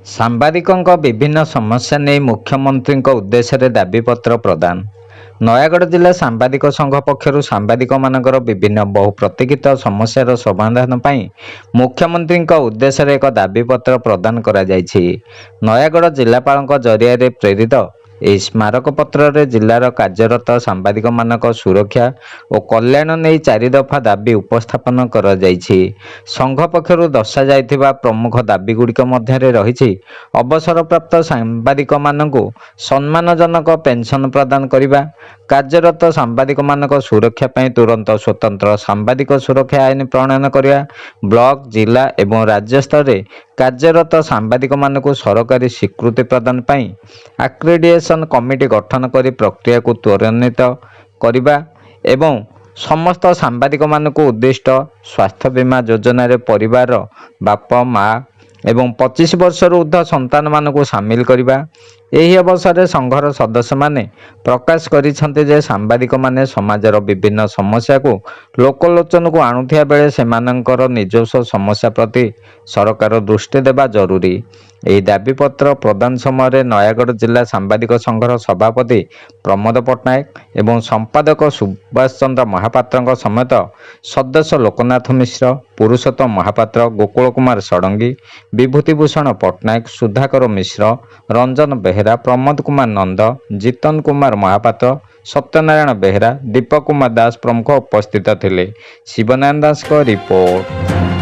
ସାମ୍ବାଦିକଙ୍କ ବିଭିନ୍ନ ସମସ୍ୟା ନେଇ ମୁଖ୍ୟମନ୍ତ୍ରୀଙ୍କ ଉଦ୍ଦେଶ୍ୟରେ ଦାବିପତ୍ର ପ୍ରଦାନ। ନୟାଗଡ଼ ଜିଲ୍ଲା ସାମ୍ବାଦିକ ସଂଘ ପକ୍ଷରୁ ସାମ୍ବାଦିକମାନଙ୍କର ବିଭିନ୍ନ ବହୁ ପ୍ରତୀକ୍ଷିତ ସମସ୍ୟାର ସମାଧାନ ପାଇଁ ମୁଖ୍ୟମନ୍ତ୍ରୀଙ୍କ ଉଦ୍ଦେଶ୍ୟରେ ଏକ ଦାବିପତ୍ର ପ୍ରଦାନ କରାଯାଇଛି। ନୟାଗଡ଼ ଜିଲ୍ଲାପାଳଙ୍କ ଜରିଆରେ ପ୍ରେରିତ ଏହି ସ୍ମାରକପତ୍ରରେ ଜିଲ୍ଲାର କାର୍ଯ୍ୟରତ ସାମ୍ବାଦିକମାନଙ୍କ ସୁରକ୍ଷା ଓ କଲ୍ୟାଣ ନେଇ 4 ଦଫା ଦାବି ଉପସ୍ଥାପନ କରାଯାଇଛି। ସଂଘ ପକ୍ଷରୁ ଦର୍ଶାଯାଇଥିବା ପ୍ରମୁଖ ଦାବିଗୁଡ଼ିକ ମଧ୍ୟରେ ରହିଛି ଅବସରପ୍ରାପ୍ତ ସାମ୍ବାଦିକମାନଙ୍କୁ ସମ୍ମାନଜନକ ପେନ୍ସନ୍ ପ୍ରଦାନ କରିବା, କାର୍ଯ୍ୟରତ ସାମ୍ବାଦିକମାନଙ୍କ ସୁରକ୍ଷା ପାଇଁ ତୁରନ୍ତ ସ୍ୱତନ୍ତ୍ର ସାମ୍ବାଦିକ ସୁରକ୍ଷା ଆଇନ ପ୍ରଣୟନ କରିବା, ବ୍ଲକ, ଜିଲ୍ଲା ଏବଂ ରାଜ୍ୟ ସ୍ତରରେ କାର୍ଯ୍ୟରତ ସାମ୍ବାଦିକମାନଙ୍କୁ ସରକାରୀ ସ୍ୱୀକୃତି ପ୍ରଦାନ ପାଇଁ ଆକ୍ରିଡିଏସନ କମିଟି ଗଠନ କରି ପ୍ରକ୍ରିୟାକୁ ତ୍ୱରାନ୍ୱିତ କରିବା ଏବଂ ସମସ୍ତ ସାମ୍ବାଦିକମାନଙ୍କୁ ଉଦ୍ଦିଷ୍ଟ ସ୍ୱାସ୍ଥ୍ୟ ବୀମା ଯୋଜନାରେ ପରିବାର ବାପା, ମା ଏବଂ 25 ବର୍ଷରୁ ଉର୍ଦ୍ଧ୍ୱ ସନ୍ତାନମାନଙ୍କୁ ସାମିଲ କରିବା। ଏହି ଅବସରରେ ସଂଘର ସଦସ୍ୟମାନେ ପ୍ରକାଶ କରିଛନ୍ତି ଯେ ସାମ୍ବାଦିକମାନେ ସମାଜର ବିଭିନ୍ନ ସମସ୍ୟାକୁ ଲୋକଲୋଚନକୁ ଆଣୁଥିବା ବେଳେ ସେମାନଙ୍କର ନିଜସ୍ୱ ସମସ୍ୟା ପ୍ରତି ସରକାର ଦୃଷ୍ଟି ଦେବା ଜରୁରୀ। ଏହି ଦାବିପତ୍ର ପ୍ରଦାନ ସମୟରେ ନୟାଗଡ଼ ଜିଲ୍ଲା ସାମ୍ବାଦିକ ସଂଘର ସଭାପତି ପ୍ରମୋଦ ପଟ୍ଟନାୟକ ଏବଂ ସମ୍ପାଦକ ସୁବାସ ଚନ୍ଦ୍ର ମହାପାତ୍ରଙ୍କ ସମେତ ସଦସ୍ୟ ଲୋକନାଥ ମିଶ୍ର, ପୁରୁଷୋତ୍ତମ ମହାପାତ୍ର, ଗୋକୁଳ କୁମାର ଷଡ଼ଙ୍ଗୀ, ବିଭୂତିଭୂଷଣ ପଟ୍ଟନାୟକ, ସୁଧାକର ମିଶ୍ର, ରଞ୍ଜନ ବେହେରା, ପ୍ରମୋଦ କୁମାର ନନ୍ଦ, ଜିତନ କୁମାର ମହାପାତ୍ର, ସତ୍ୟନାରାୟଣ ବେହେରା, ଦୀପକ କୁମାର ଦାସ ପ୍ରମୁଖ ଉପସ୍ଥିତ ଥିଲେ। ଶିବନାରାୟଣ ଦାସଙ୍କ ରିପୋର୍ଟ।